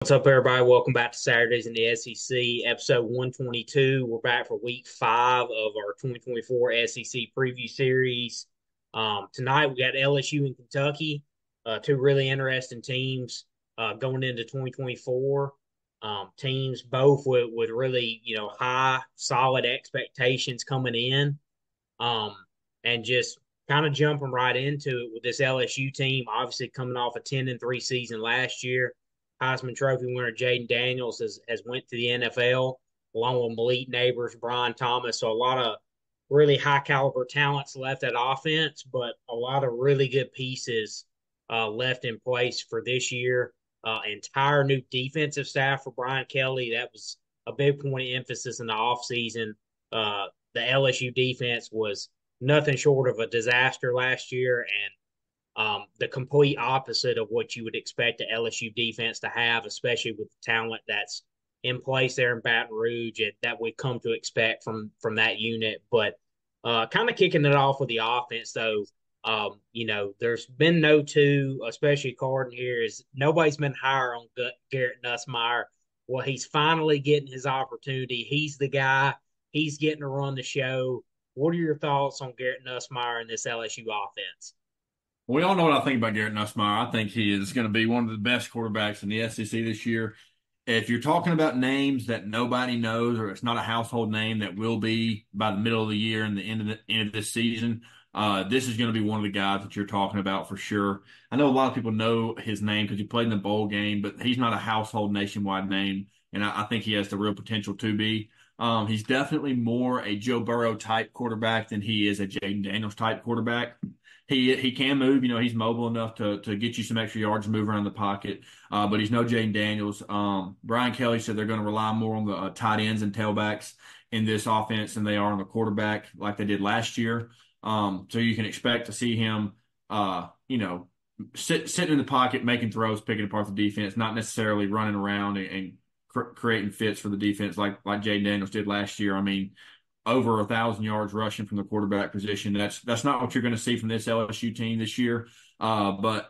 What's up, everybody? Welcome back to Saturdays in the SEC, episode 122. We're back for week 5 of our 2024 SEC preview series. Tonight, we got LSU and Kentucky, two really interesting teams going into 2024. Teams both with really, high, solid expectations coming in. Um, and just kind of jumping right into it with this LSU team, obviously coming off a 10-3 season last year. Heisman Trophy winner Jaden Daniels has went to the NFL along with Malik Neighbors, Brian Thomas. So a lot of really high caliber talents left at offense, but a lot of really good pieces left in place for this year. Entire new defensive staff for Brian Kelly. That was a big point of emphasis in the offseason. The LSU defense was nothing short of a disaster last year, and the complete opposite of what you would expect the LSU defense to have, especially with the talent that's in place there in Baton Rouge and that we come to expect from that unit. But kind of kicking it off with the offense, though, there's been no two, especially Carden here, is nobody's been higher on Garrett Nussmeier. Well, he's finally getting his opportunity. He's the guy. He's getting to run the show. What are your thoughts on Garrett Nussmeier and this LSU offense? We all know what I think about Garrett Nussmeier. I think he is going to be one of the best quarterbacks in the SEC this year. If you're talking about names that nobody knows or it's not a household name that will be by the middle of the year and the end of this season, this is going to be one of the guys that you're talking about for sure. I know a lot of people know his name because he played in the bowl game, but he's not a household nationwide name, and I think he has the real potential to be. He's definitely more a Joe Burrow type quarterback than he is a Jaden Daniels type quarterback. He can move. He's mobile enough to get you some extra yards and move around the pocket. But he's no Jaden Daniels. Brian Kelly said they're going to rely more on the tight ends and tailbacks in this offense than they are on the quarterback, like they did last year. So you can expect to see him, sitting in the pocket, making throws, picking apart the defense, not necessarily running around and creating fits for the defense like Jaden Daniels did last year. I mean, over 1,000 yards rushing from the quarterback position. That's not what you're going to see from this LSU team this year. No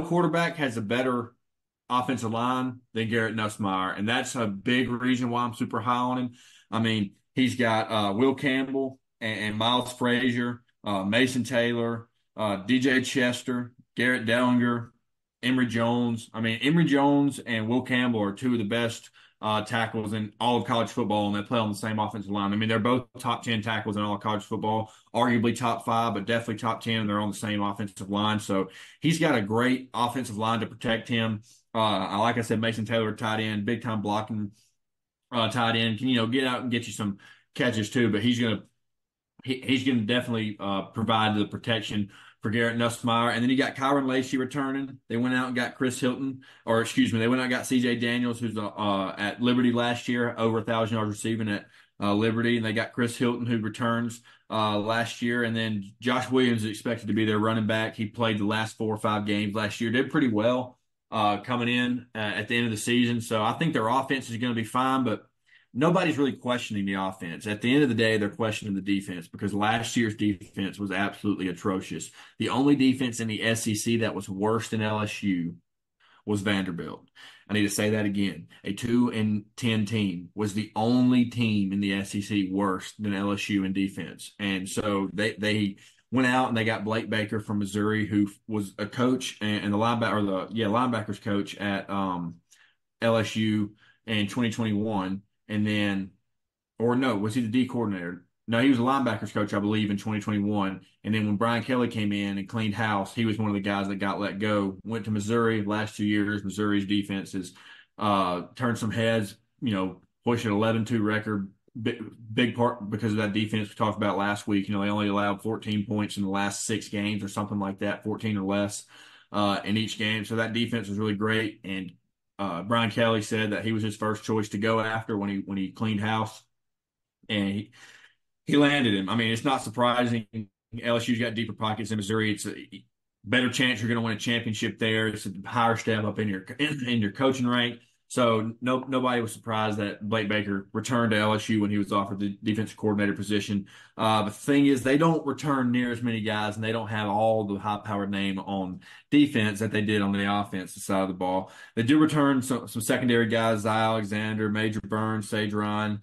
quarterback has a better offensive line than Garrett Nussmeier, and that's a big reason why I'm super high on him. I mean, he's got Will Campbell and Miles Frazier, Mason Taylor, DJ Chester, Garrett Dellinger, Emory Jones. I mean, Emory Jones and Will Campbell are two of the best tackles in all of college football, and they play on the same offensive line. I mean, they're both top 10 tackles in all of college football, arguably top 5, but definitely top 10, and they're on the same offensive line. So he's got a great offensive line to protect him. Like I said, Mason Taylor, tight end, big time blocking tight end, can get out and get you some catches too. But he's going to definitely provide the protection for Garrett Nussmeier. And then you got Kyron Lacey returning. They went out and got Chris Hilton, or excuse me, they went out and got C.J. Daniels, who's at Liberty last year, over 1,000 yards receiving at Liberty. And they got Chris Hilton, who returns last year. And then Josh Williams is expected to be their running back. He played the last 4 or 5 games last year, did pretty well coming in at the end of the season. So I think their offense is going to be fine, but nobody's really questioning the offense. At the end of the day, they're questioning the defense because last year's defense was absolutely atrocious. The only defense in the SEC that was worse than LSU was Vanderbilt. I need to say that again. A 2-10 team was the only team in the SEC worse than LSU in defense. And so they went out and they got Blake Baker from Missouri, who was a coach and the linebackers coach at LSU in 2021. And then, or no, was he the D coordinator? No, he was a linebackers coach, I believe, in 2021. And then when Brian Kelly came in and cleaned house, he was one of the guys that got let go. Went to Missouri last 2 years. Missouri's defense has turned some heads, pushed an 11-2 record. Big part because of that defense we talked about last week. They only allowed 14 points in the last 6 games or something like that, 14 or less in each game. So that defense was really great. And Brian Kelly said that he was his first choice to go after when he cleaned house, and he landed him. I mean, it's not surprising. LSU's got deeper pockets in Missouri. It's a better chance you're going to win a championship there. It's a higher step up in your coaching rank. So nobody was surprised that Blake Baker returned to LSU when he was offered the defensive coordinator position. But the thing is, they don't return near as many guys, and they don't have all the high-powered name on defense that they did on the offensive side of the ball. They do return some secondary guys: Zy Alexander, Major Burns, Sage Ryan,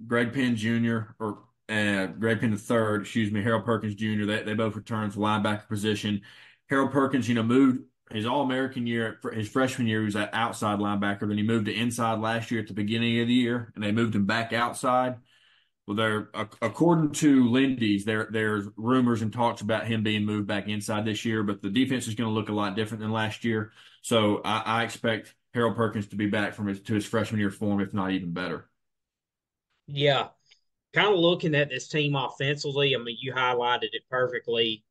Greg Penn Jr. or Greg Penn III, excuse me, Harold Perkins Jr. They both returned to the linebacker position. Harold Perkins, moved his All-American year, his freshman year, he was at outside linebacker. Then he moved to inside last year at the beginning of the year, and they moved him back outside. Well, according to Lindy's, there's rumors and talks about him being moved back inside this year, but the defense is going to look a lot different than last year. So I expect Harold Perkins to be back to his freshman year form, if not even better. Yeah, kind of looking at this team offensively, I mean, you highlighted it perfectly.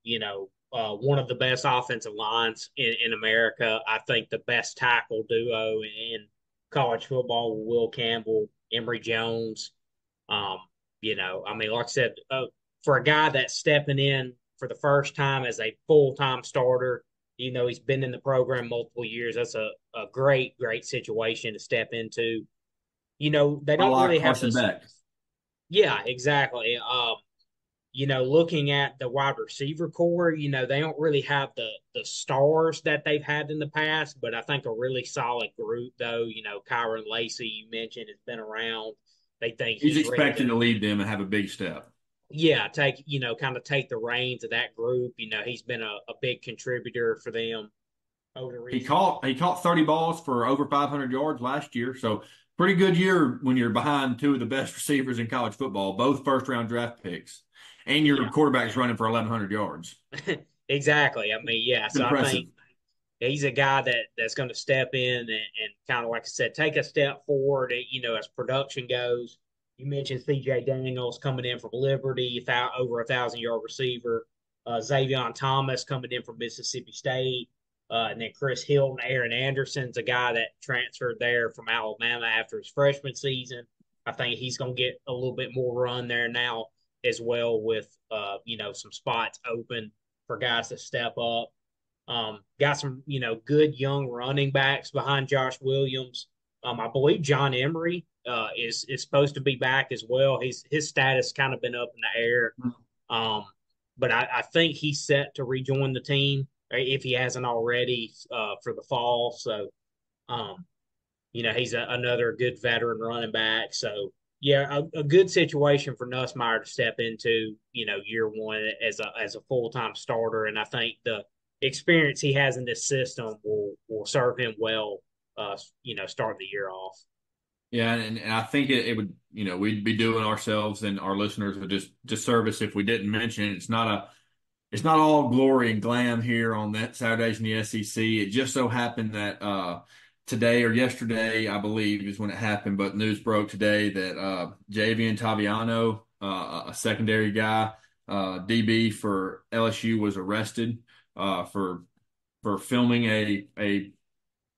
One of the best offensive lines in America. I think the best tackle duo in college football, Will Campbell, Emory Jones. Um, I mean, like I said, for a guy that's stepping in for the first time as a full time starter, he's been in the program multiple years. That's a great, great situation to step into. They I don't like really have Carson this. Beck. Yeah, exactly. Looking at the wide receiver core, they don't really have the stars that they've had in the past, but I think a really solid group though. Kyron Lacey, you mentioned, has been around. They think He's he's ready expected to, to lead them and have a big step. yeah, kind of take the reins of that group. He's been a big contributor for them over the He recent. caught 30 balls for over 500 yards last year. So pretty good year when you're behind two of the best receivers in college football, both first round draft picks, and your Yeah, quarterback's running for 1,100 yards. exactly. I mean, yeah. It's So I impressive. think he's a guy that's going to step in and kind of like I said, take a step forward. As production goes. You mentioned C.J. Daniels coming in from Liberty, over 1,000-yard receiver. Xavier Thomas coming in from Mississippi State, and then Chris Hilton, Aaron Anderson's a guy that transferred there from Alabama after his freshman season. I think he's going to get a little bit more run there now as well with some spots open for guys to step up. Got some, good young running backs behind Josh Williams. I believe John Emery is supposed to be back as well. His status kind of been up in the air, um, but I think he's set to rejoin the team if he hasn't already for the fall. So, um, he's another good veteran running back. So, yeah, a good situation for Nussmeier to step into, year one as a full time starter, and I think the experience he has in this system will serve him well. Starting the year off. Yeah, and I think it would, we'd be doing ourselves and our listeners a disservice if we didn't mention it. It's not all glory and glam here on that Saturdays in the SEC. It just so happened that today or yesterday, I believe, is when it happened, but news broke today that Javian Taviano, a secondary guy, DB for LSU, was arrested for filming a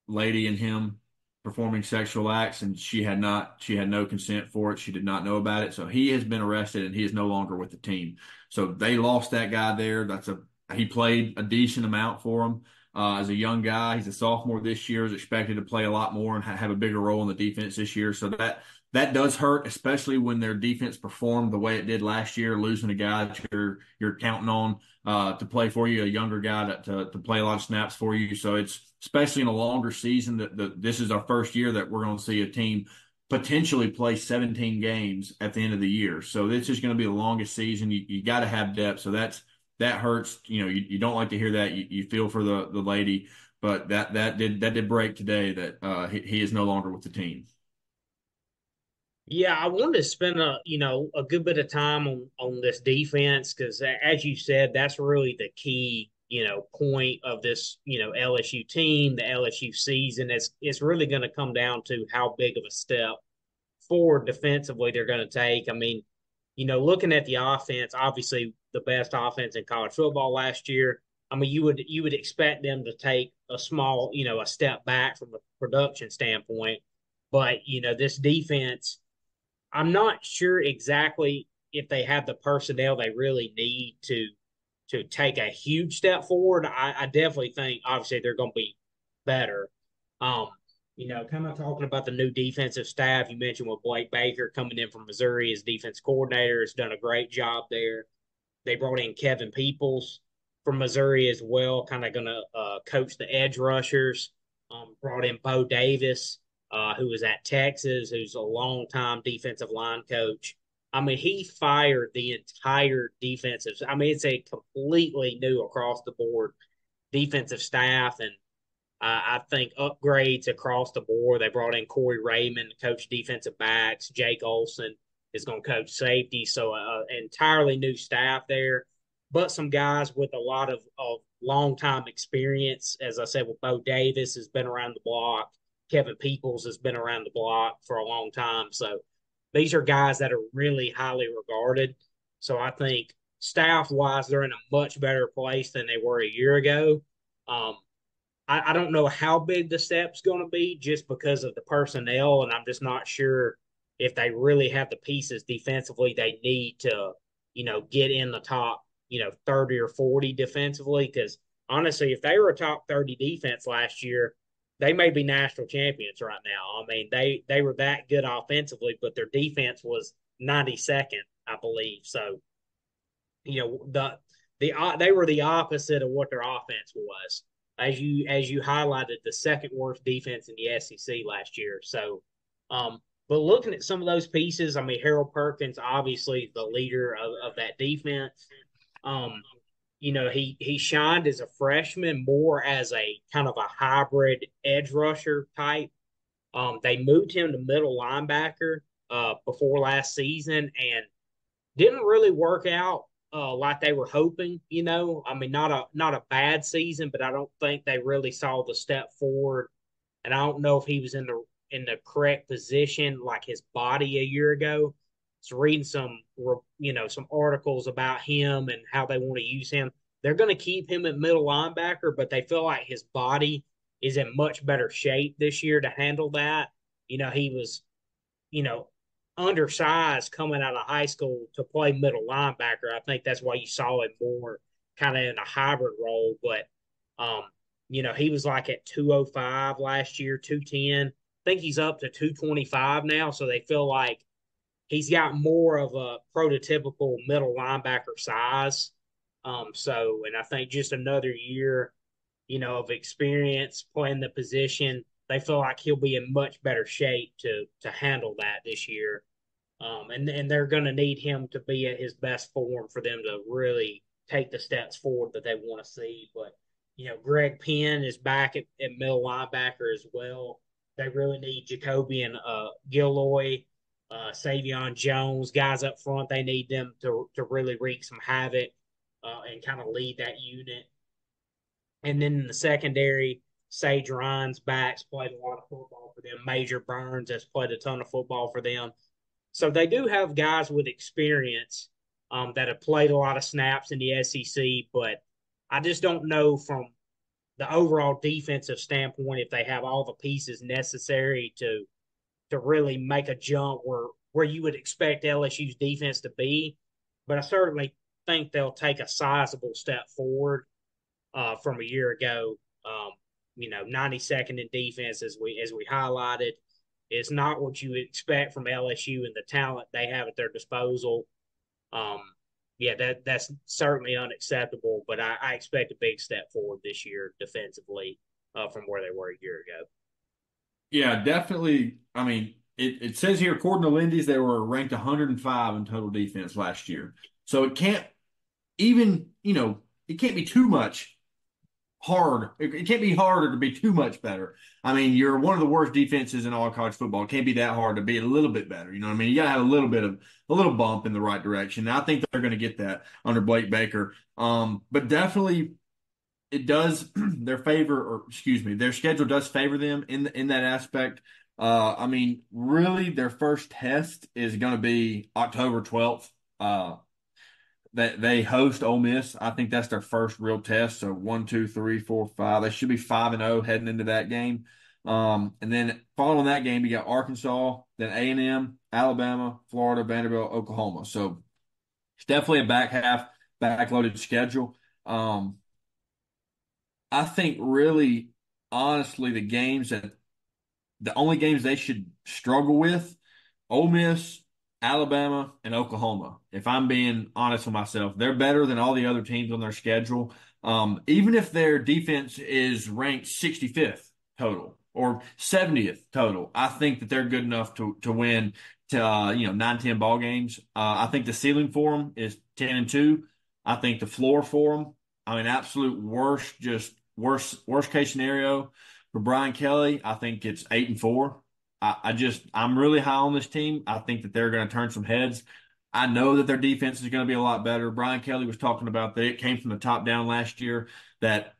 lady and him performing sexual acts, and she had no consent for it. She did not know about it. So he has been arrested and he is no longer with the team. So they lost that guy there. He played a decent amount for them. As a young guy, he's a sophomore this year, is expected to play a lot more and have a bigger role in the defense this year. So that does hurt, especially when their defense performed the way it did last year, losing a guy that you're counting on to play for you, a younger guy to play a lot of snaps for you. So it's especially in a longer season that this is our first year that we're going to see a team potentially play 17 games at the end of the year. So this is going to be the longest season. You got to have depth. So that hurts. You don't like to hear that. You feel for the lady, but that did break today that he is no longer with the team. Yeah, I wanted to spend a good bit of time on this defense because as you said, that's really the key point of this LSU team, the LSU season. It's really going to come down to how big of a step forward defensively they're going to take. I mean, looking at the offense, obviously the best offense in college football last year. I mean, you would expect them to take a small, a step back from a production standpoint, but this defense I'm not sure exactly if they have the personnel they really need to take a huge step forward. I definitely think obviously they're going to be better. Um, Kind of talking about the new defensive staff. You mentioned with Blake Baker coming in from Missouri as defense coordinator, has done a great job there. They brought in Kevin Peoples from Missouri as well, kind of going to coach the edge rushers. Brought in Bo Davis, who was at Texas, who's a longtime defensive line coach. I mean, he fired the entire defensive. I mean, it's a completely new across the board defensive staff, and I think upgrades across the board. They brought in Corey Raymond to coach defensive backs. Jake Olson is going to coach safety. So, entirely new staff there, but some guys with a lot of long time experience. As I said, with Bo Davis has been around the block. Kevin Peoples has been around the block for a long time. So, these are guys that are really highly regarded. So, I think staff wise, they're in a much better place than they were a year ago. Um, I don't know how big the step's going to be just because of the personnel, and I'm just not sure if they really have the pieces defensively they need to, get in the top, 30 or 40 defensively. Because honestly, if they were a top 30 defense last year, they may be national champions right now. I mean, they were that good offensively, but their defense was 92nd, I believe. So, they were the opposite of what their offense was, as you highlighted, the second worst defense in the SEC last year. So, but looking at some of those pieces, I mean, Harold Perkins obviously the leader of that defense. Um, he shined as a freshman more as a kind of a hybrid edge rusher type. They moved him to middle linebacker before last season, and didn't really work out like they were hoping. I mean, not a bad season, but I don't think they really saw the step forward. And I don't know if he was in the correct position, like his body a year ago. So reading some articles about him and how they want to use him. They're going to keep him at middle linebacker, but they feel like his body is in much better shape this year to handle that. He was you know, undersized coming out of high school to play middle linebacker. I think that's why you saw him more kind of in a hybrid role. But, he was like at 205 last year, 210. I think he's up to 225 now. So they feel like he's got more of a prototypical middle linebacker size. And I think just another year, of experience playing the position, they feel like he'll be in much better shape to handle that this year. And they're going to need him to be at his best form for them to really take the steps forward that they want to see. But Greg Penn is back at middle linebacker as well. They really need Jacoby and Gilloy, Savion Jones, guys up front. They need them to really wreak some havoc and kind of lead that unit. And then in the secondary, Sage Ryan's backs played a lot of football for them. Major Burns has played a ton of football for them. So they do have guys with experience that have played a lot of snaps in the SEC, but I just don't know from the overall defensive standpoint if they have all the pieces necessary to really make a jump where you would expect LSU's defense to be. But I certainly think they'll take a sizable step forward from a year ago. 92nd in defense, as we highlighted, is not what you would expect from LSU and the talent they have at their disposal. Um, that's certainly unacceptable. But I expect a big step forward this year defensively from where they were a year ago. Yeah, definitely. I mean, it says here, according to Lindy's, they were ranked 105 in total defense last year. So it can't even, it can't be too much hard. It can't be harder to be too much better. I mean, you're one of the worst defenses in all of college football. It can't be that hard to be a little bit better. You know what I mean? You got to have a little bump in the right direction. And I think they're going to get that under Blake Baker. But definitely it does their favor, or excuse me, their schedule does favor them in that aspect. I mean, really, their first test is going to be October 12th. That they host Ole Miss. I think that's their first real test. So 1, 2, 3, 4, 5. They should be 5-0 heading into that game. And then following that game, you got Arkansas, then A&M, Alabama, Florida, Vanderbilt, Oklahoma. So it's definitely a backloaded schedule. I think really, honestly, the games that the only games they should struggle with, Ole Miss, Alabama, and Oklahoma. If I'm being honest with myself, they're better than all the other teams on their schedule. Even if their defense is ranked 65th total or 70th total, I think that they're good enough to win to 9-10 ball games. I think the ceiling for them is 10-2. I think the floor for them, I mean, absolute worst, just worst case scenario for Brian Kelly, I think it's 8-4. I'm really high on this team. I think that they're going to turn some heads. I know that their defense is going to be a lot better. Brian Kelly was talking about that it came from the top down last year, that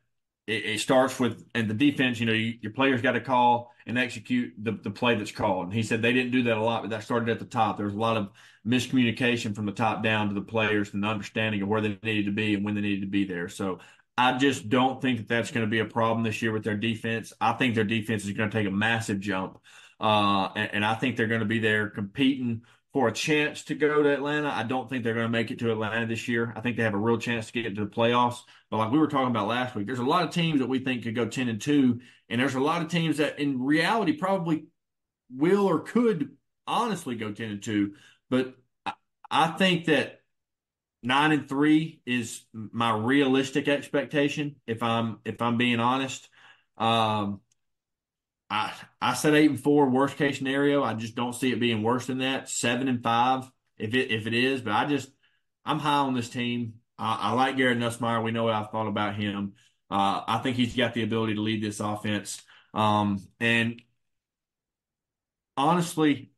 it starts with, and the defense, your players got to call and execute the play that's called. And he said they didn't do that a lot, but that started at the top. There was a lot of miscommunication from the top down to the players and the understanding of where they needed to be and when they needed to be there. So I just don't think that that's going to be a problem this year with their defense. I think their defense is going to take a massive jump. And I think they're going to be there competing for a chance to go to Atlanta. I don't think they're going to make it to Atlanta this year. I think they have a real chance to get to the playoffs. But like we were talking about last week, there's a lot of teams that we think could go 10-2, and there's a lot of teams that in reality probably will or could honestly go 10-2. But I think that 9-3 is my realistic expectation. If I'm being honest, I said 8-4 worst case scenario. I just don't see it being worse than that. 7-5 if it is, but I'm high on this team. I like Garrett Nussmeier. We know what I've thought about him. I think he's got the ability to lead this offense. And honestly,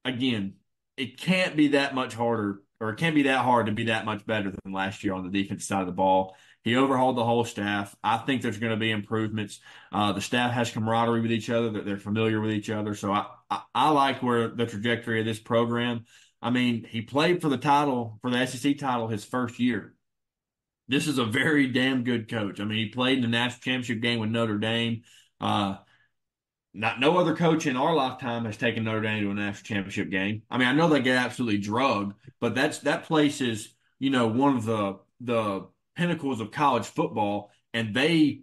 again, it can't be that much harder, or it can't be that hard to be that much better than last year on the defensive side of the ball. He overhauled the whole staff. I think there's going to be improvements. The staff has camaraderie with each other. They're familiar with each other. So I like where the trajectory of this program. I mean, he played for the title, for the SEC title, his first year. This is a very damn good coach. I mean, he played in the national championship game with Notre Dame. No other coach in our lifetime has taken Notre Dame to a national championship game. I mean, I know they get absolutely drugged, but that place is, one of the pinnacles of college football, and they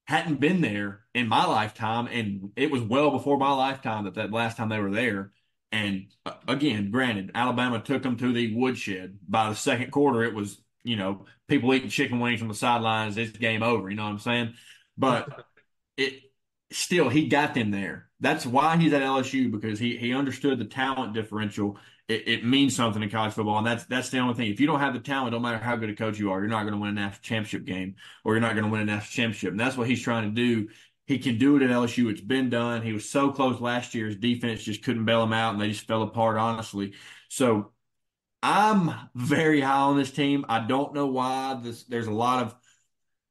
hadn't been there in my lifetime, and it was well before my lifetime that last time they were there. And again, granted, Alabama took them to the woodshed. By the second quarter, it was, people eating chicken wings on the sidelines. It's game over. You know what I'm saying? But it still, he got them there. That's why he's at LSU, because he understood the talent differential. It means something in college football, and that's the only thing. If you don't have the talent, no matter how good a coach you are, you're not going to win a national championship game, or you're not going to win a national championship. And that's what he's trying to do. He can do it at LSU. It's been done. He was so close last year. His defense just couldn't bail him out, and they just fell apart, honestly. So I'm very high on this team. I don't know why. There's a lot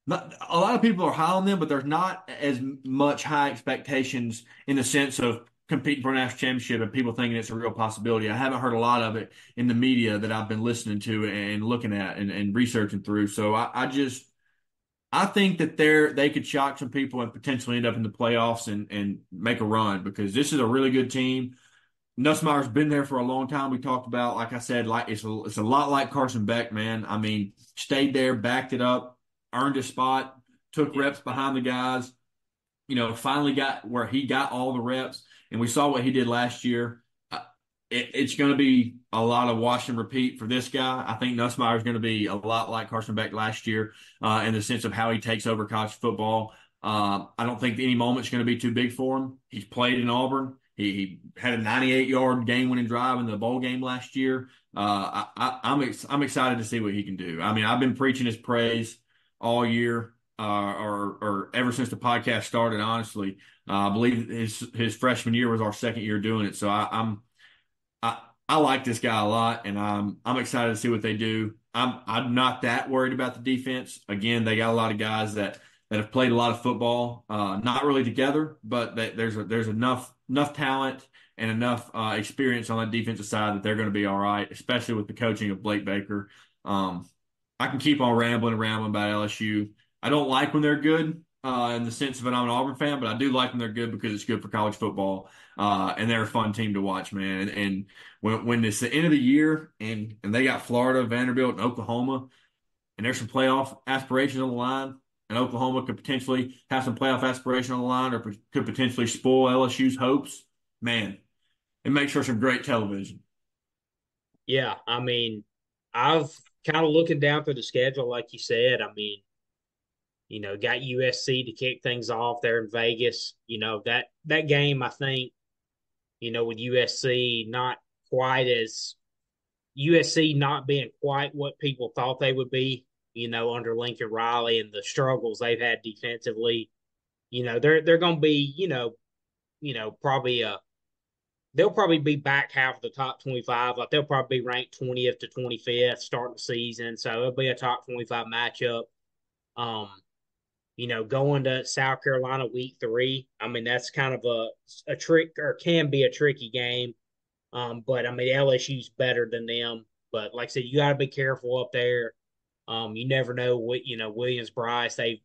of people are high on them, but there's not as much high expectations in the sense of competing for a national championship and people thinking it's a real possibility. I haven't heard a lot of it in the media that I've been listening to and looking at and researching through. So I think that they could shock some people and potentially end up in the playoffs and make a run, because this is a really good team. Nussmeier's been there for a long time. We talked about, like I said, like it's a lot like Carson Beck, man. I mean, stayed there, backed it up, earned a spot, took reps behind the guys, finally got where he got all the reps. And we saw what he did last year. It's going to be a lot of wash and repeat for this guy. I think Nussmeier is going to be a lot like Carson Beck last year in the sense of how he takes over college football. I don't think any moment's going to be too big for him. He's played in Auburn. He had a 98-yard game-winning drive in the bowl game last year. I'm excited to see what he can do. I mean, I've been preaching his praise all year, or ever since the podcast started. Honestly, I believe his freshman year was our second year doing it. So I like this guy a lot, and I'm excited to see what they do. I'm not that worried about the defense. Again, they got a lot of guys that have played a lot of football, not really together, but there's enough talent and enough experience on that defensive side that they're going to be all right, especially with the coaching of Blake Baker. I can keep on rambling about LSU. I don't like when they're good in the sense of I'm an Auburn fan, but I do like when they're good because it's good for college football. And they're a fun team to watch, man. And when it's the end of the year and they got Florida, Vanderbilt, and Oklahoma, and there's some playoff aspirations on the line, and Oklahoma could potentially have some playoff aspiration on the line, or could potentially spoil LSU's hopes, man, it makes for some great television. Yeah, I mean, I've kind of looking down through the schedule, like you said. I mean, got USC to kick things off there in Vegas. That game, I think, with USC not quite as USC not being quite what people thought they would be, under Lincoln Riley and the struggles they've had defensively. They're going to be, probably they'll probably be back half of the top 25. Like they'll probably be ranked 20th to 25th starting the season. So it'll be a top 25 matchup. Um, going to South Carolina week 3. I mean, that's kind of a trick, or can be a tricky game. But I mean, LSU's better than them. But like I said, you got to be careful up there. You never know what Williams Bryce. They've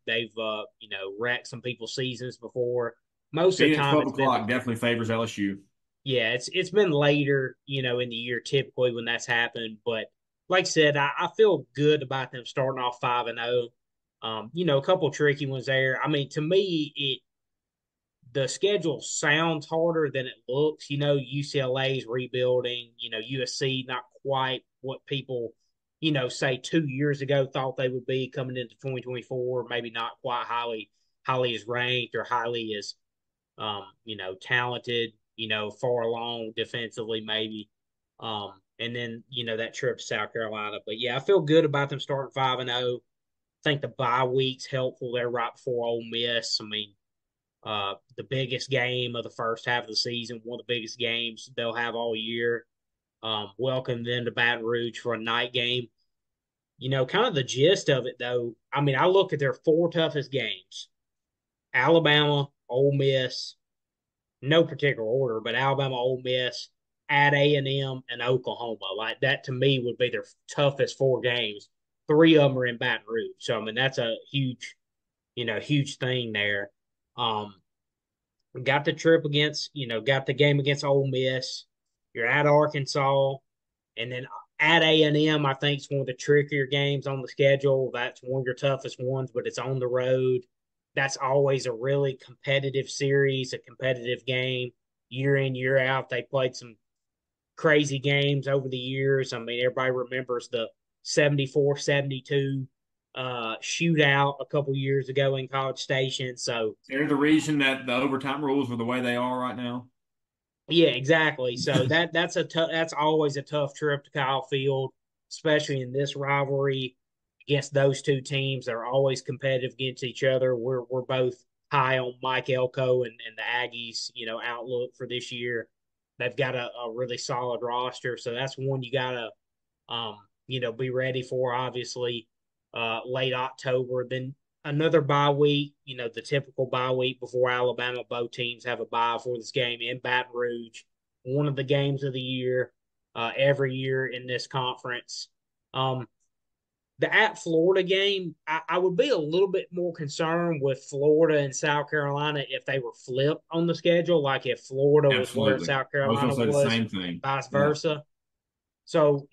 wrecked some people's seasons before. Most of the Being at time, 12 it's been o'clock definitely favors LSU. yeah, it's been later, in the year typically when that's happened. But like I said, I feel good about them starting off 5-0. A couple tricky ones there. I mean, to me, the schedule sounds harder than it looks. UCLA's rebuilding. USC not quite what people say 2 years ago thought they would be coming into 2024. Maybe not quite highly as ranked or highly as talented, far along defensively, maybe. And then, that trip to South Carolina. But yeah, I feel good about them starting 5-0. I think the bye week's helpful. They're right before Ole Miss. I mean, the biggest game of the first half of the season, one of the biggest games they'll have all year. Welcome them to Baton Rouge for a night game. Kind of the gist of it, though. I mean, I look at their 4 toughest games: Alabama, Ole Miss, no particular order, but Alabama, Ole Miss, at A&M, and Oklahoma. Like that to me would be their toughest 4 games. 3 of them are in Baton Rouge, so I mean that's a huge thing there. Um, got the trip against, got the game against Ole Miss. You're at Arkansas, and then at A&M. I think it's one of the trickier games on the schedule. That's one of your toughest ones, but it's on the road. That's always a really competitive series, a competitive game year in, year out. They played some crazy games over the years. I mean, everybody remembers the 74-72 shootout a couple years ago in College Station. So, There's the reason that the overtime rules are the way they are right now. yeah, exactly. So that's always a tough trip to Kyle Field, especially in this rivalry against those two teams. They're always competitive against each other. We're both high on Mike Elko and the Aggies, outlook for this year. They've got a really solid roster, so that's one you gotta be ready for. Obviously, late October. Then another bye week, the typical bye week before Alabama. Both teams have a bye for this game in Baton Rouge, one of the games of the year, every year in this conference. The at Florida game, I would be a little bit more concerned with Florida and South Carolina if they were flipped on the schedule, like if Florida was where Absolutely. South I was going Carolina to say the was, same and thing. vice Yeah. versa. So,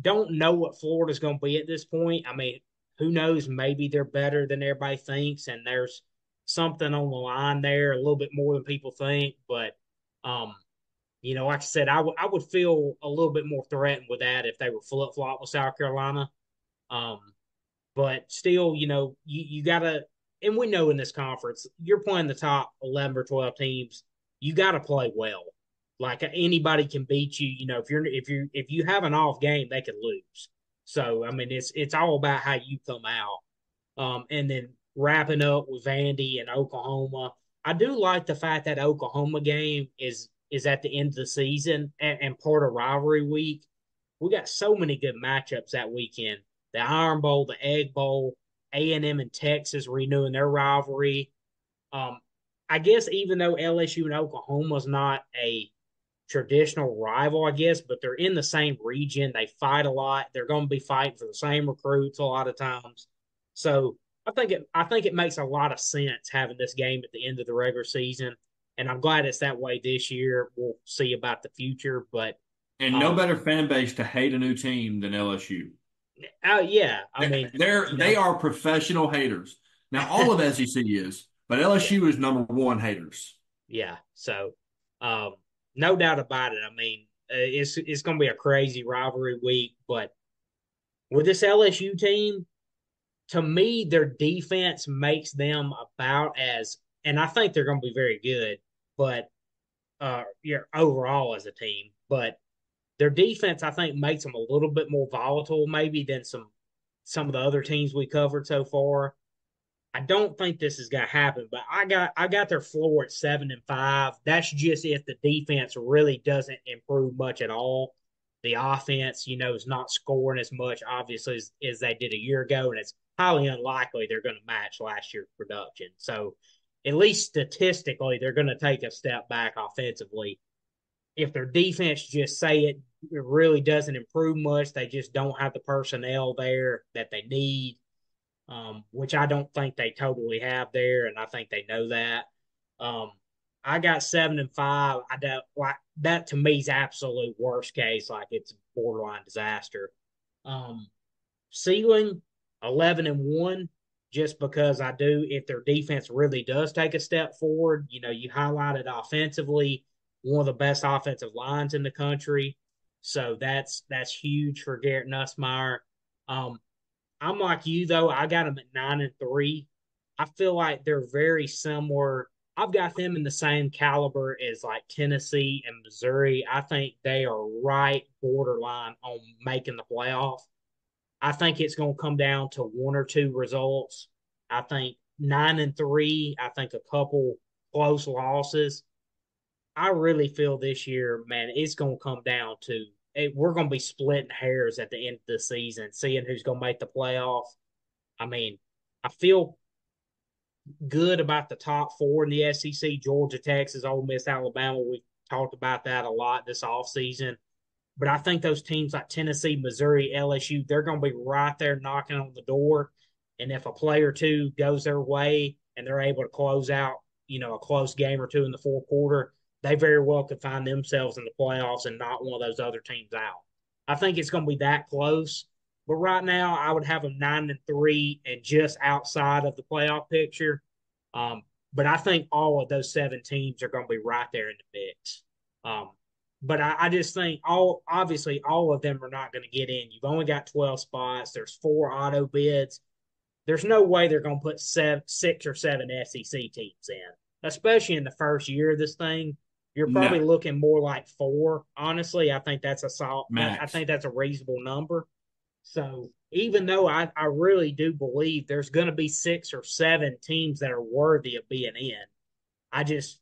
don't know what Florida's going to be at this point. I mean, who knows? Maybe they're better than everybody thinks, and there's something on the line there, a little bit more than people think. But, like I said, I would feel a little bit more threatened with that if they were flip flop with South Carolina. Um, but still, you got to, and we know in this conference, you're playing the top 11 or 12 teams. You got to play well. Like anybody can beat you. If you have an off game, they can lose. So I mean, it's all about how you come out. And then wrapping up with Vandy and Oklahoma. I do like the fact that Oklahoma game is at the end of the season and part of rivalry week. We got so many good matchups that weekend. The Iron Bowl, the Egg Bowl, A&M and Texas renewing their rivalry. Um, I guess even though LSU and Oklahoma's not a traditional rival, I guess, but they're in the same region. They fight a lot. They're going to be fighting for the same recruits a lot of times. So I think it makes a lot of sense having this game at the end of the regular season, and I'm glad it's that way this year. We'll see about the future, but And no um, better fan base to hate a new team than LSU. yeah, I mean, They are professional haters. Now, all of SEC is, but Yeah, LSU is number one haters. yeah. So, um, no doubt about it. I mean, it's going to be a crazy rivalry week, but with this LSU team, to me, their defense makes them about as, and I think they're going to be very good, but yeah, overall as a team, but their defense, I think, makes them a little bit more volatile, maybe than some of the other teams we covered so far. I don't think this is going to happen, but I got their floor at 7-5. That's just if the defense really doesn't improve much at all. The offense, is not scoring as much, obviously, as they did a year ago, and it's highly unlikely they're going to match last year's production. So, at least statistically, they're going to take a step back offensively. If their defense just say it really doesn't improve much, they just don't have the personnel there that they need, which I don't think they totally have there, and I think they know that. Um, I got 7-5. I don't like that. To me is absolute worst case. Like it's borderline disaster. Um, Ceiling 11-1, just because I do. If their defense really does take a step forward, you highlighted offensively one of the best offensive lines in the country, so that's huge for Garrett Nussmeier. Um, I'm like you though. I got them at 9-3. I feel like they're very similar. I've got them in the same caliber as like Tennessee and Missouri. I think they are right borderline on making the playoff. I think it's going to come down to one or two results. I think 9-3. I think a couple close losses. I really feel this year, man, it's going to come down to we're going to be splitting hairs at the end of the season, seeing who's going to make the playoff. I mean, I feel good about the top four in the SEC: Georgia, Texas, Ole Miss, Alabama. We talked about that a lot this offseason. But I think those teams like Tennessee, Missouri, LSU, they're going to be right there knocking on the door. And if a play or two goes their way and they're able to close out, a close game or two in the fourth quarter, they very well could find themselves in the playoffs and knock one of those other teams out. I think it's going to be that close. But right now, I would have them 9-3 and just outside of the playoff picture. Um, but I think all of those seven teams are going to be right there in the mix. Um, but I just think obviously all of them are not going to get in. You've only got 12 spots. There's 4 auto bids. There's no way they're going to put 6 or 7 SEC teams in, especially in the first year of this thing. You're No, probably looking more like 4. Honestly, I think that's a solid. I max. think that's a reasonable number. So even though I really do believe there's going to be 6 or 7 teams that are worthy of being in, I just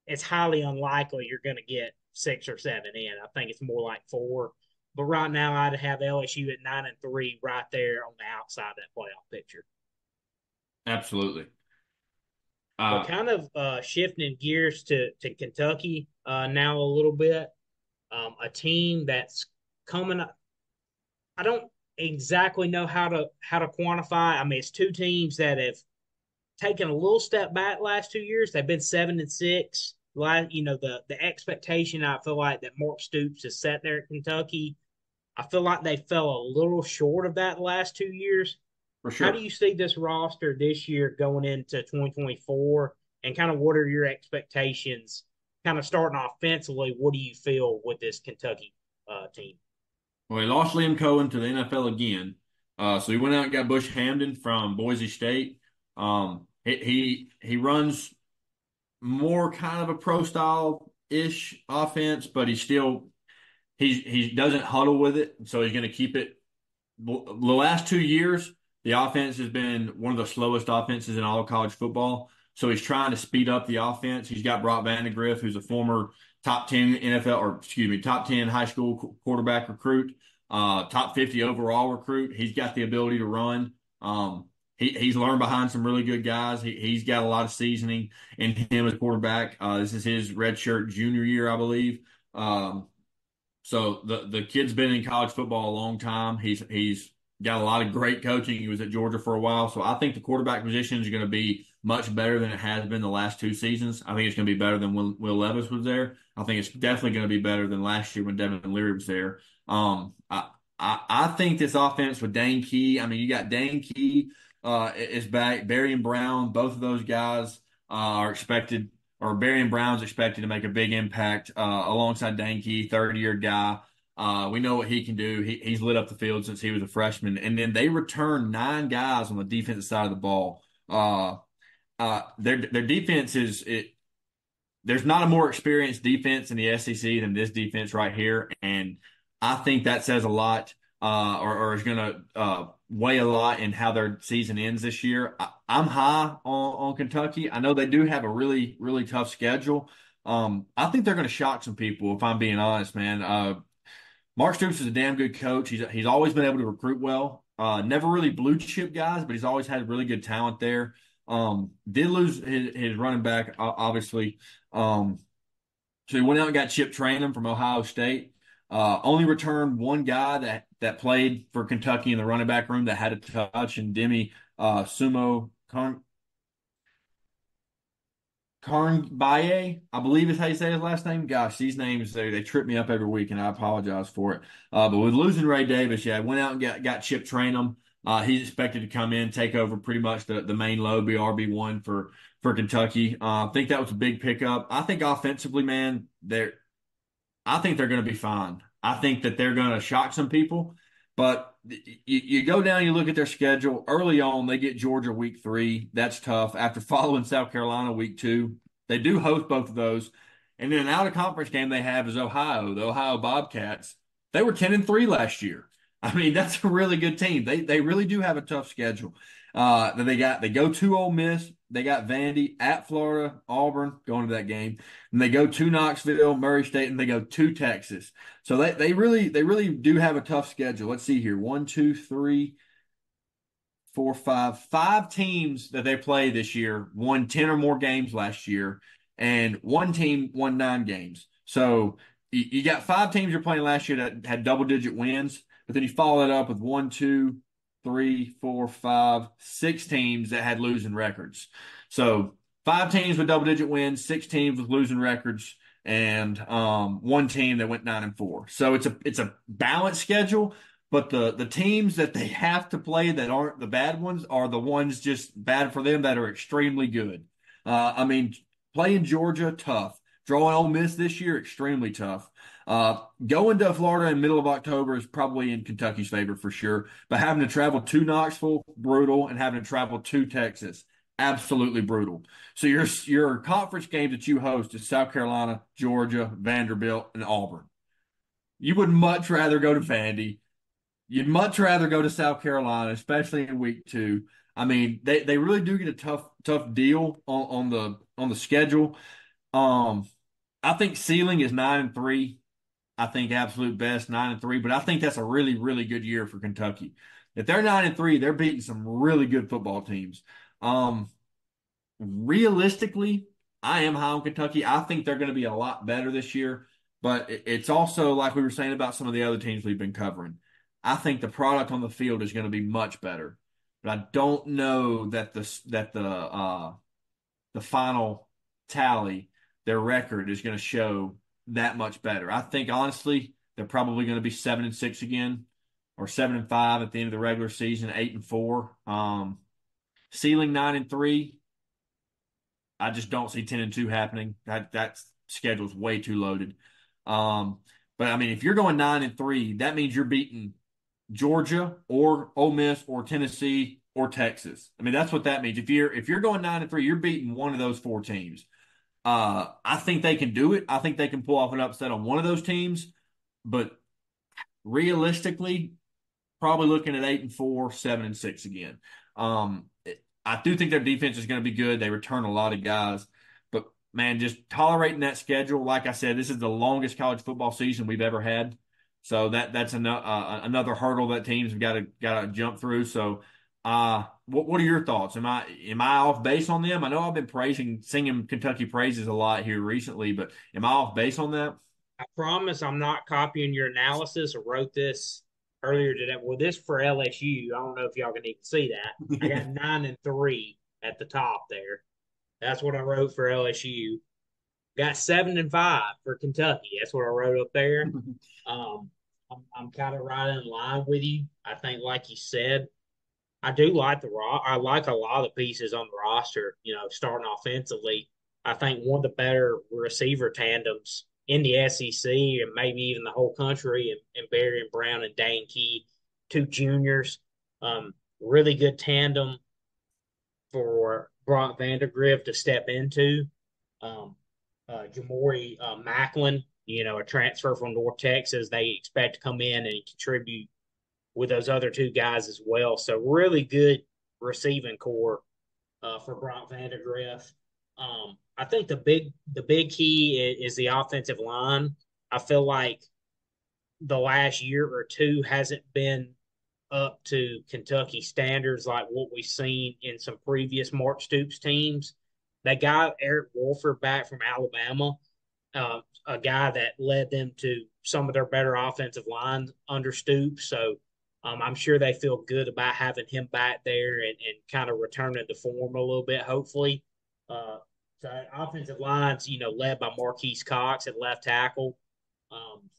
it's highly unlikely you're going to get 6 or 7 in. I think it's more like 4. But right now, I'd have LSU at 9-3, right there on the outside of that playoff picture. Absolutely. But Uh, kind of shifting gears to Kentucky now a little bit, a team that's coming. I don't exactly know how to quantify. I mean, it's two teams that have taken a little step back last 2 years. They've been 7-6. The expectation I feel like that Mark Stoops has set there at Kentucky. I feel like they fell a little short of that the last 2 years. for How do sure. you see this roster this year going into 2024? And kind of what are your expectations? Kind of starting offensively, what do you feel with this Kentucky team? Well, he lost Liam Cohen to the NFL again. So he went out and got Bush Hamden from Boise State. He runs more kind of a pro style ish offense, but he doesn't huddle with it, so he's going to keep it. The last 2 years, the offense has been one of the slowest offenses in all of college football. So he's trying to speed up the offense. He's got Brock Vandagriff, who's a former top 10 NFL, or excuse me, top 10 high school quarterback recruit, top 50 overall recruit. He's got the ability to run. He's learned behind some really good guys. He's got a lot of seasoning in him as quarterback. This is his redshirt junior year, I believe. So the kid's been in college football a long time. He's got a lot of great coaching. He was at Georgia for a while. So I think the quarterback position is going to be much better than it has been the last 2 seasons. I think it's going to be better than when Will Levis was there. I think it's definitely going to be better than last year when Devin Leary was there. I think this offense with Dane Key, I mean, you got Dane Key, is back. Barrion Brown, both of those guys are expected, or Barrion Brown's expected to make a big impact alongside Dane Key, third-year guy. We know what he can do. He's lit up the field since he was a freshman. And then they returned 9 guys on the defensive side of the ball. Their defense there's not a more experienced defense in the SEC than this defense right here, and I think that says a lot, or is going to weigh a lot in how their season ends this year. I'm high on Kentucky. I know they do have a really, really tough schedule. I think they're going to shock some people, if I'm being honest, man. Mark Stoops is a damn good coach. He's always been able to recruit well. Never really blue chip guys, but he's always had really good talent there. Did lose his running back, obviously. So he went out and got Chip Trayanum from Ohio State. Only returned one guy that played for Kentucky in the running back room that had a touch, and Demi Sumo Karnbaye, I believe is how you say his last name. Gosh, these names they trip me up every week, and I apologize for it. But with losing Ray Davis, yeah, went out and got Chip Trayanum. He's expected to come in, take over pretty much the main load, be RB1 for Kentucky. I think that was a big pickup. I think offensively, man, I think they're going to be fine. I think that they're going to shock some people, but you go down, you look at their schedule. Early on, they get Georgia week 3. That's tough. After following South Carolina week 2, they do host both of those. And then an out of conference game they have is Ohio, the Ohio Bobcats. They were 10-3 last year. I mean, that's a really good team. They really do have a tough schedule. They go to Ole Miss. They got Vandy at Florida, Auburn going to that game, and they go to Knoxville, Murray State, and they go to Texas. So they really do have a tough schedule. Let's see here: 1, 2, 3, 4, 5 teams that they play this year won 10 or more games last year, and one team won 9 games. So you got 5 teams you're playing last year that had double-digit wins, but then you follow that up with 1, 2, 3, 4, 5, 6 teams that had losing records. So 5 teams with double-digit wins, 6 teams with losing records, and one team that went 9-4. So it's a balanced schedule. But the teams that they have to play that aren't the bad ones are the ones just bad for them that are extremely good. I mean, playing Georgia, tough. Drawing Ole Miss this year, extremely tough. Going to Florida in the middle of October is probably in Kentucky's favor for sure. But having to travel to Knoxville, brutal, and having to travel to Texas, absolutely brutal. So your conference games that you host is South Carolina, Georgia, Vanderbilt, and Auburn. You would much rather go to Vandy. You'd much rather go to South Carolina, especially in week 2. I mean, they really do get a tough deal on the schedule. I think ceiling is 9-3. I think absolute best 9-3, but I think that's a really, really good year for Kentucky. If they're 9-3, they're beating some really good football teams. Realistically, I am high on Kentucky. I think they're going to be a lot better this year, but it's also like we were saying about some of the other teams we've been covering. I think the product on the field is going to be much better, but I don't know that the final tally, their record is going to show that much better. I think honestly, they're probably going to be 7-6 again, or 7-5 at the end of the regular season, 8-4. Ceiling 9-3. I just don't see 10-2 happening. That schedule's way too loaded. But I mean, if you're going 9-3, that means you're beating Georgia or Ole Miss or Tennessee or Texas. I mean, that's what that means. If you're going 9-3, you're beating one of those 4 teams. I think they can do it. I think they can pull off an upset on one of those teams, but realistically, probably looking at 8-4, 7-6 again. I do think their defense is going to be good. They return a lot of guys, but man, just tolerating that schedule. Like I said, this is the longest college football season we've ever had. So that's another hurdle that teams have got to jump through. So, what are your thoughts? Am I off base on them? I know I've been singing Kentucky praises a lot here recently, but am I off base on that? I promise I'm not copying your analysis. I wrote this earlier today. Well, this for LSU. I don't know if y'all can even see that. I got 9-3 at the top there. That's what I wrote for LSU. Got 7-5 for Kentucky. That's what I wrote up there. I'm kind of right in line with you. I think, like you said, I do like I like a lot of the pieces on the roster. Starting offensively, I think one of the better receiver tandems in the SEC and maybe even the whole country, and Barrion Brown and Dane Key, two juniors. Really good tandem for Brock Vandagriff to step into. Um, Jamori Macklin, a transfer from North Texas, they expect to come in and contribute with those other two guys as well. So really good receiving core for Brock Vandagriff. I think the big key is the offensive line. I feel like the last year or two hasn't been up to Kentucky standards like what we've seen in some previous Mark Stoops teams. They got Eric Wolford back from Alabama, a guy that led them to some of their better offensive lines under Stoops. So I'm sure they feel good about having him back there and kind of returning to form a little bit, hopefully. Uh, so offensive lines, led by Marquise Cox at left tackle.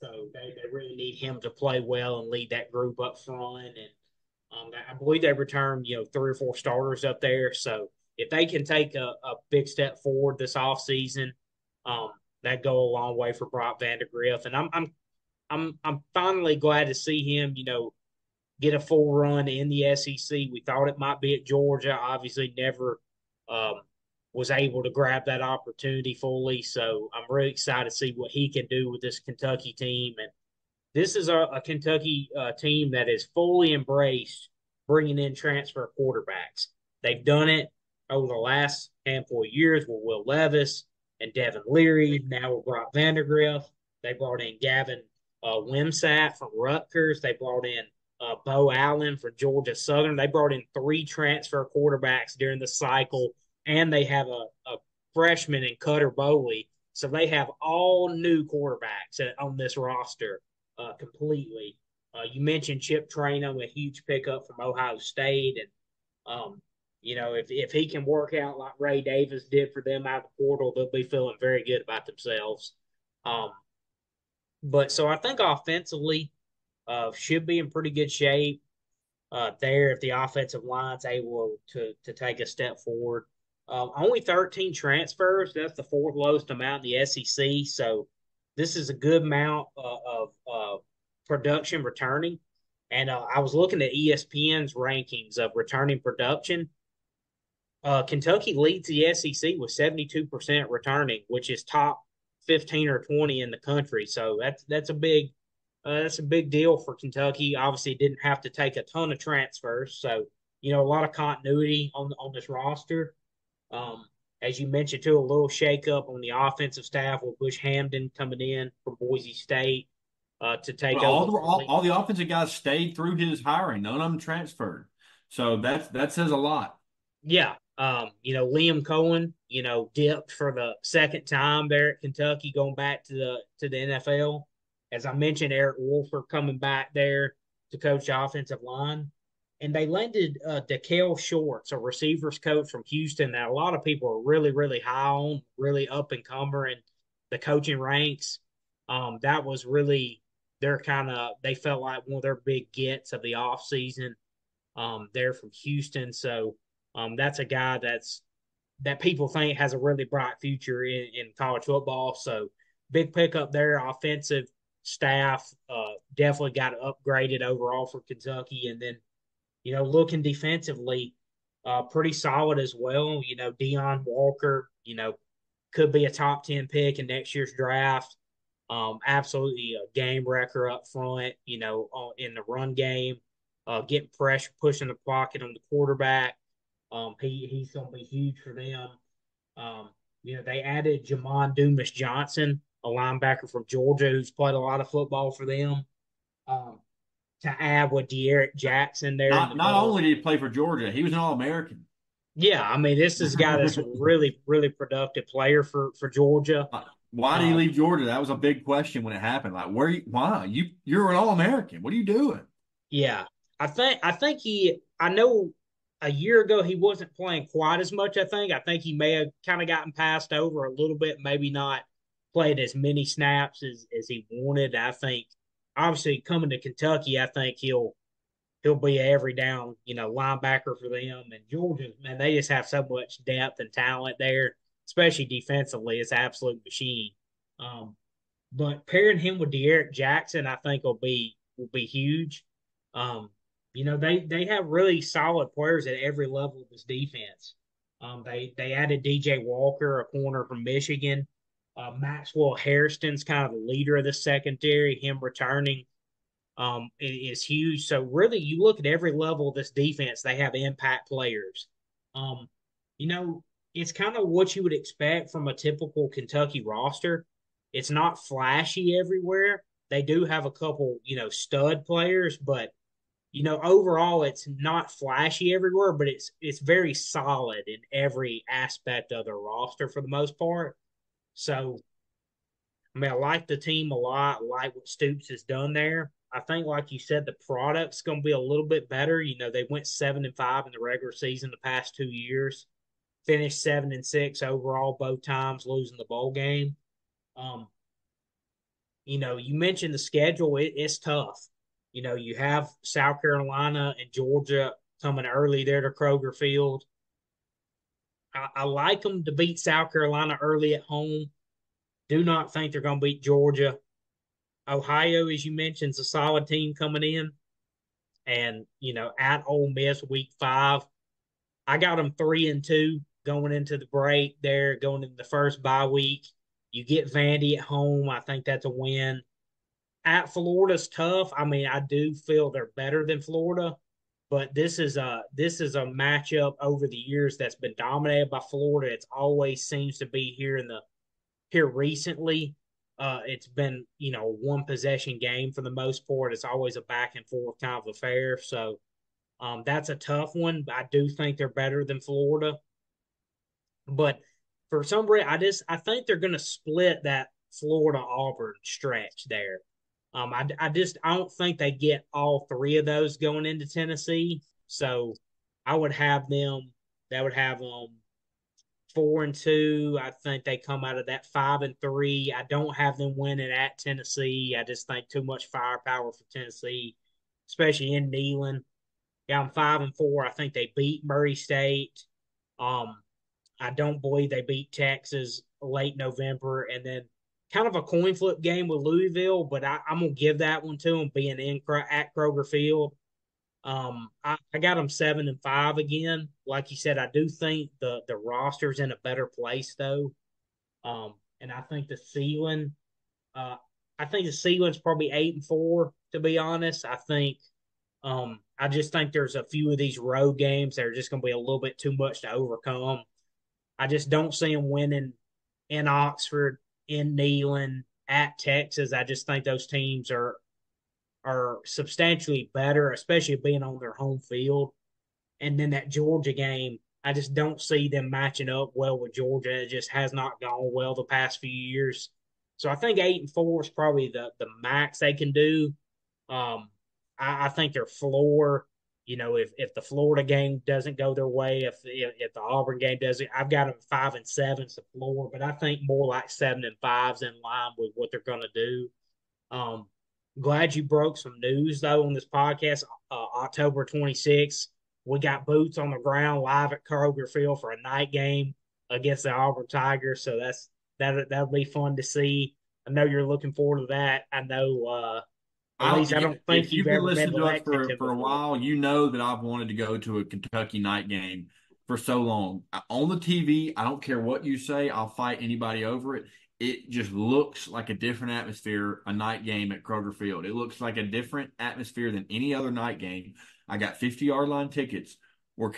So they really need him to play well and lead that group up front. And I believe they returned, three or four starters up there. So if they can take a big step forward this offseason, that go a long way for Brock Vandagriff. And I'm finally glad to see him, get a full run in the SEC. We thought it might be at Georgia. Obviously, never um, was able to grab that opportunity fully. So I'm really excited to see what he can do with this Kentucky team. And this is a Kentucky team that is fully embraced bringing in transfer quarterbacks. They've done it over the last handful of years with Will Levis and Devin Leary, now with Brock Vandagriff. They brought in Gavin Wimsatt from Rutgers. They brought in Bo Allen for Georgia Southern. They brought in three transfer quarterbacks during the cycle, and they have a freshman in Cutter Bowley. So they have all new quarterbacks on this roster completely. You mentioned Chip Trayanum, a huge pickup from Ohio State, and if he can work out like Ray Davis did for them out of the portal, they'll be feeling very good about themselves. Um, but so I think offensively should be in pretty good shape there if the offensive line's able to take a step forward. Only 13 transfers. That's the fourth lowest amount in the SEC. So this is a good amount of production returning. And I was looking at ESPN's rankings of returning production. Kentucky leads the SEC with 72% returning, which is top 15 or 20 in the country. So that's a big deal for Kentucky. Obviously, didn't have to take a ton of transfers, so a lot of continuity on this roster. Um, as you mentioned, too, a little shakeup on the offensive staff with Bush Hamden coming in from Boise State to take But over. all the offensive guys stayed through his hiring. None of them transferred. So that says a lot. Yeah. Liam Cohen, dipped for the second time there at Kentucky, going back to the NFL. As I mentioned, Eric Wolford coming back there to coach the offensive line. And they landed DeKale Shorts, a receivers coach from Houston that a lot of people are really, really high on, really up and comer in the coaching ranks. That was really they felt like one of their big gets of the offseason. They're from Houston. So that's a guy that people think has a really bright future in college football. So big pickup there, offensive staff definitely got upgraded overall for Kentucky. And then, looking defensively, pretty solid as well. Deone Walker, could be a top 10 pick in next year's draft. Absolutely a game wrecker up front, in the run game, getting pressure, pushing the pocket on the quarterback. He's going to be huge for them. They added Jamon Dumas Johnson, a linebacker from Georgia who's played a lot of football for them. Um, to add with De'Eric Jackson there in the Not middle. only did he play for Georgia, he was an All-American. Yeah, I mean, this is a guy that's a really, really productive player for Georgia. Why did he Um, leave Georgia? That was a big question when it happened. Like, why? You're an All-American. What are you doing? yeah, I think I know a year ago he wasn't playing quite as much. I think he may have kind of gotten passed over a little bit, maybe not played as many snaps as he wanted. I think obviously coming to Kentucky, I think he'll be an every down, linebacker for them. And Georgia, man, they just have so much depth and talent there, especially defensively. It's an absolute machine. Um, but pairing him with De'Aaron Jackson, I think will be huge. Um, they have really solid players at every level of this defense. They added DJ Walker, a corner from Michigan. Maxwell Hairston's kind of the leader of the secondary. Him returning is huge. So really, you look at every level of this defense, they have impact players. Um, you know, it's kind of what you would expect from a typical Kentucky roster. It's not flashy everywhere. They do have a couple, stud players, but overall, it's not flashy everywhere. But it's very solid in every aspect of the roster for the most part. So I mean, I like the team a lot. I like what Stoops has done there. I think, like you said, the product's going to be a little bit better. They went 7-5 in the regular season the past 2 years, finished 7-6 overall both times, losing the bowl game. Um, you mentioned the schedule; it's tough. You have South Carolina and Georgia coming early there to Kroger Field. I like them to beat South Carolina early at home. Do not think they're going to beat Georgia. Ohio, as you mentioned, is a solid team coming in. And, at Ole Miss week 5, I got them 3-2 going into the break there, going into the first bye week. You get Vandy at home. I think that's a win. At Florida's tough. I mean, I do feel they're better than Florida, but this is a matchup over the years that's been dominated by Florida. It always seems to be here recently. It's been, one possession game for the most part. It's always a back and forth kind of affair. So that's a tough one. I do think they're better than Florida. But for some reason, I think they're going to split that Florida Auburn stretch there. I don't think they get all three of those going into Tennessee. So I would have them. That would have them 4-2. I think they come out of that 5-3. I don't have them winning at Tennessee. I just think too much firepower for Tennessee, especially in Neyland. Yeah, I'm 5-4. I think they beat Murray State. Um, I don't believe they beat Texas late November, and then kind of a coin flip game with Louisville. But I'm gonna give that one to them being at Kroger Field. I got them 7-5 again. Like you said, I do think the roster's in a better place though. And uh, I think the ceiling's probably 8-4 to be honest. I just think there's a few of these road games that are just going to be a little bit too much to overcome. I just don't see them winning in Oxford, in Neyland, at Texas. I just think those teams are substantially better, especially being on their home field. And then that Georgia game, I just don't see them matching up well with Georgia. It just has not gone well the past few years. So I think 8-4 is probably the max they can do. Um, I think their floor, if the Florida game doesn't go their way, if the Auburn game doesn't, I've got them 5-7 is the floor, but I think more like 7-5's in line with what they're going to do. Um, Glad you broke some news though on this podcast. October 26th, we got boots on the ground live at Kroger Field for a night game against the Auburn Tigers. So that'll be fun to see. I know you're looking forward to that. I know. At least I don't think If you've you've been ever been listening to to us Lexington for a before. while, you know that I've wanted to go to a Kentucky night game for so long. On the TV, I don't care what you say, I'll fight anybody over it. It just looks like a different atmosphere, a night game at Kroger Field. It looks like a different atmosphere than any other night game. I got 50-yard line tickets. We're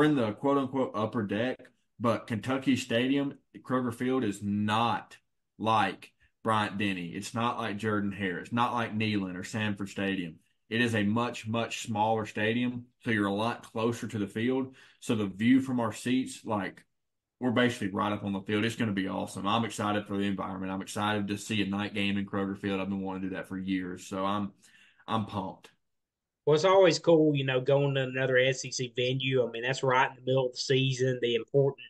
in the quote unquote upper deck, but Kentucky Stadium, Kroger Field is not like Bryant Denny. It's not like Jordan Hare. It's not like Neyland or Sanford Stadium. It is a much, much smaller stadium, so you're a lot closer to the field. So the view from our seats, like we're basically right up on the field. It's going to be awesome. I'm excited for the environment. I'm excited to see a night game in Kroger Field. I've been wanting to do that for years, so I'm pumped. Well, it's always cool, going to another SEC venue. I mean, that's right in the middle of the season, the important,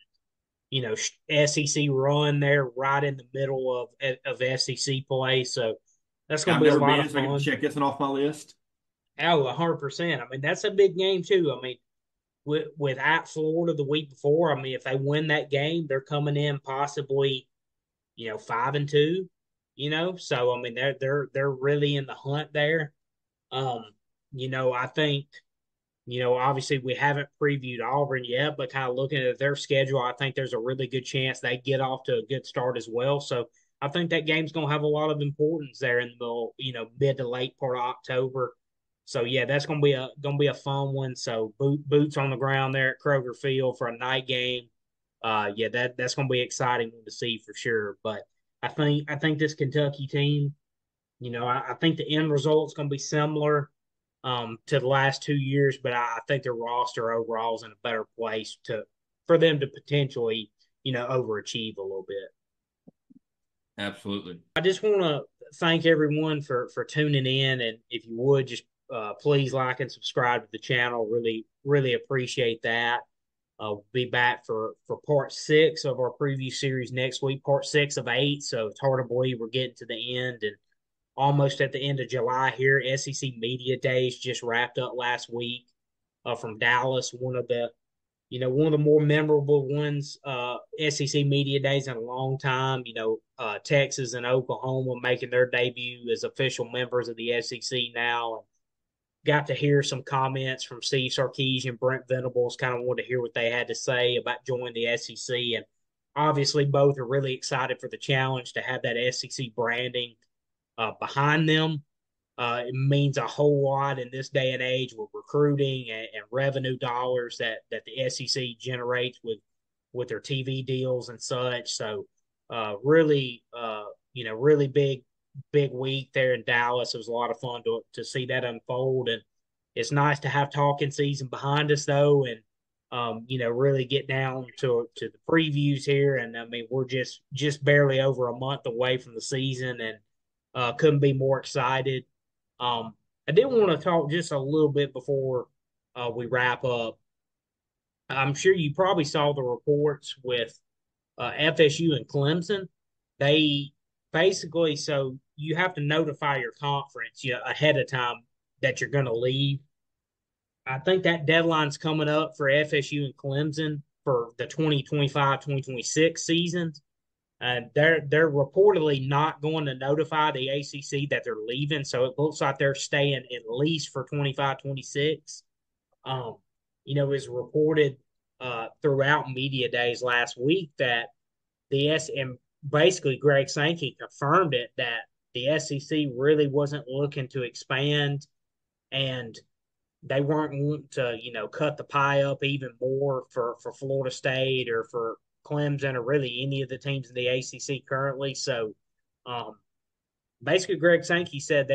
SEC run there, right in the middle of SEC play. So that's going to I've be a never lot been, of so I get to fun. check this one off my list. Oh, 100%. I mean, that's a big game too. I mean, with at Florida the week before, I mean, if they win that game, they're coming in possibly, 5-2. So I mean, they're really in the hunt there. Um, I think, obviously we haven't previewed Auburn yet, but kind of looking at their schedule, I think there's a really good chance they get off to a good start as well. So I think that game's going to have a lot of importance there in the mid to late part of October. So yeah, that's going to be a fun one. So boots on the ground there at Kroger Field for a night game. Yeah, that's going to be exciting to see for sure. But I think this Kentucky team, I think the end result's going to be similar to the last 2 years, but I think their roster overall is in a better place for them to potentially, overachieve a little bit. Absolutely. I just want to thank everyone for tuning in, and if you would just please like and subscribe to the channel. Really, really appreciate that. We'll be back for part 6 of our preview series next week, part 6 of 8. So it's hard to believe we're getting to the end and almost at the end of July here. SEC Media Days just wrapped up last week from Dallas, one of the more memorable ones, SEC Media Days in a long time. Texas and Oklahoma making their debut as official members of the SEC now. Got to hear some comments from Steve Sarkisian, Brent Venables, kind of wanted to hear what they had to say about joining the SEC. And obviously, both are really excited for the challenge to have that SEC branding behind them. It means a whole lot in this day and age with recruiting and revenue dollars that the SEC generates with their TV deals and such. So, really, really big week there in Dallas. It was a lot of fun to see that unfold, and it's nice to have talking season behind us though, and really get down to the previews here. And I mean, we're just barely over a month away from the season, and couldn't be more excited. I did want to talk just a little bit before we wrap up. I'm sure you probably saw the reports with FSU and Clemson. They basically, so you have to notify your conference, ahead of time that you're going to leave. I think that deadline's coming up for FSU and Clemson for the 2025-2026 seasons. They're reportedly not going to notify the ACC that they're leaving, so it looks like they're staying at least for 25-26. Um, it's reported throughout media days last week that and basically Greg Sankey confirmed it, that the SEC really wasn't looking to expand, and they weren't wanting to, cut the pie up even more for Florida State or for Clemson or really any of the teams in the ACC currently. So, um, basically, Greg Sankey said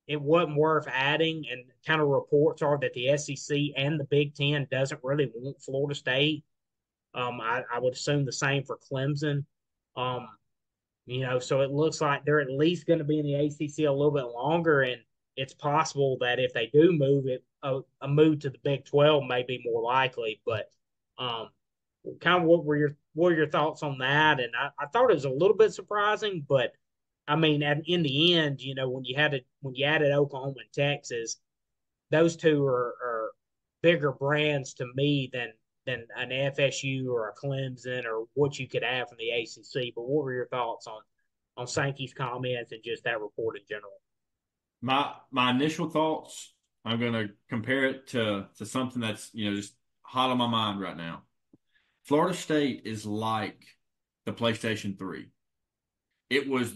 it wasn't worth adding, and kind of reports are that the SEC and the Big Ten doesn't really want Florida State. I would assume the same for Clemson. Um, so it looks like they're at least going to be in the ACC a little bit longer, and it's possible that if they do move it, a move to the Big 12 may be more likely. But um, kind of what were your thoughts on that? And I thought it was a little bit surprising, but I mean, in the end, when you added Oklahoma and Texas, those two are bigger brands to me than an FSU or a Clemson or what you could add from the ACC. But what were your thoughts on Sankey's comments and just that report in general? My initial thoughts, I'm going to compare it to something that's, just hot on my mind right now. Florida State is like the PlayStation 3. It was,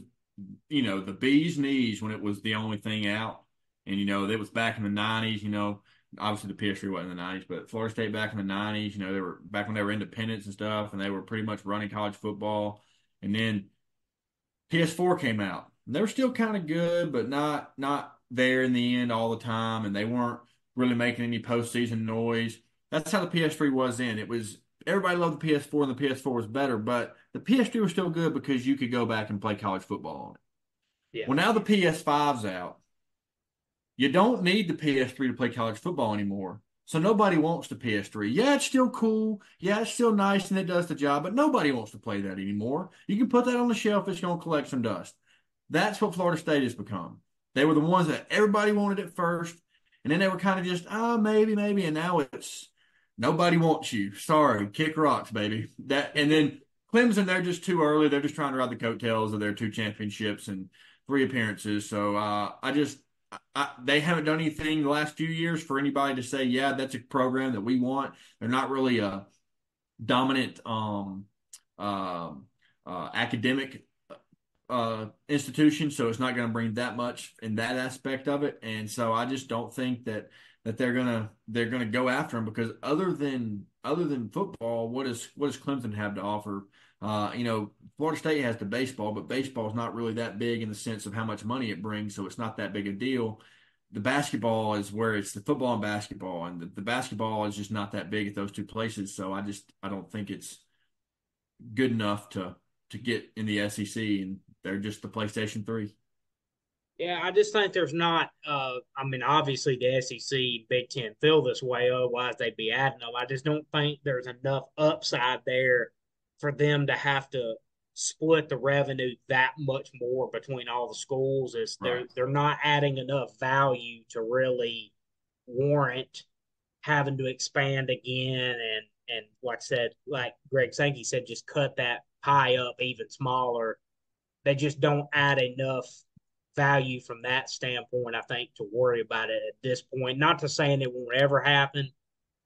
the bee's knees when it was the only thing out. And, it was back in the 90s, obviously the PS3 wasn't in the 90s, but Florida State back in the 90s, they were back when they were independents and stuff, and they were pretty much running college football. And then PS4 came out. And they were still kind of good, but not there in the end all the time, and they weren't really making any postseason noise. That's how the PS3 was then. It was everybody loved the PS4, and the PS4 was better, but the PS3 was still good because you could go back and play college football on it. Yeah. Well, now the PS5's out. You don't need the PS3 to play college football anymore. So nobody wants the PS3. Yeah, it's still cool. Yeah, it's still nice and it does the job, but nobody wants to play that anymore. You can put that on the shelf. It's going to collect some dust. That's what Florida State has become. They were the ones that everybody wanted at first. And then they were kind of just, oh, maybe, maybe. And now it's nobody wants you. Sorry, kick rocks, baby. And then Clemson, they're just too early. They're just trying to ride the coattails of their 2 championships and 3 appearances. So they haven't done anything the last few years for anybody to say, yeah, that's a program that we want. They're not really a dominant academic institution, so it's not going to bring that much in that aspect of it. And so I just don't think that they're gonna go after him because other than football, what does Clemson have to offer? Florida State has the baseball, but baseball is not really that big in the sense of how much money it brings, so it's not that big a deal. The basketball is where it's the football and basketball, and the basketball is just not that big at those two places. So I don't think it's good enough to get in the SEC, and they're just the PlayStation 3. Yeah, I just think there's not. I mean, obviously the SEC, Big Ten feel this way, otherwise they'd be adding them. I just don't think there's enough upside there for them to have to split the revenue that much more between all the schools. Is Right. they're not adding enough value to really warrant having to expand again and like I said, like Greg Sankey said, just cut that pie up even smaller. They just don't add enough value from that standpoint, I think, to worry about it at this point. Not to saying it won't ever happen.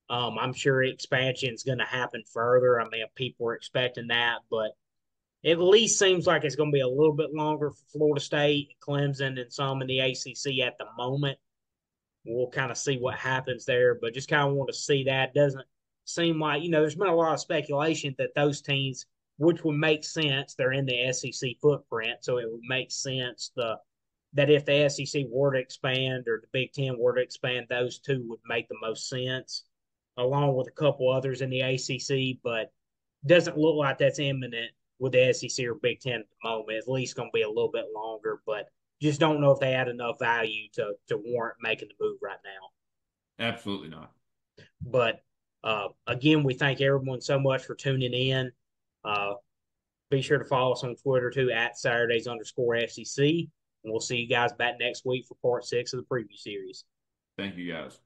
I'm sure expansion is going to happen further. I mean, people are expecting that, but it at least seems like it's going to be a little bit longer for Florida State, Clemson, and some in the ACC at the moment. We'll kind of see what happens there, but just kind of want to see that. Doesn't seem like, there's been a lot of speculation that those teams, which would make sense, they're in the SEC footprint, so it would make sense that if the SEC were to expand or the Big Ten were to expand, those two would make the most sense, along with a couple others in the ACC. But doesn't look like that's imminent with the SEC or Big Ten at the moment. At least going to be a little bit longer, but just don't know if they add enough value to warrant making the move right now. Absolutely not. But again, we thank everyone so much for tuning in. Uh, be sure to follow us on Twitter too at Saturdays_SEC. And we'll see you guys back next week for part 6 of the preview series. Thank you, guys.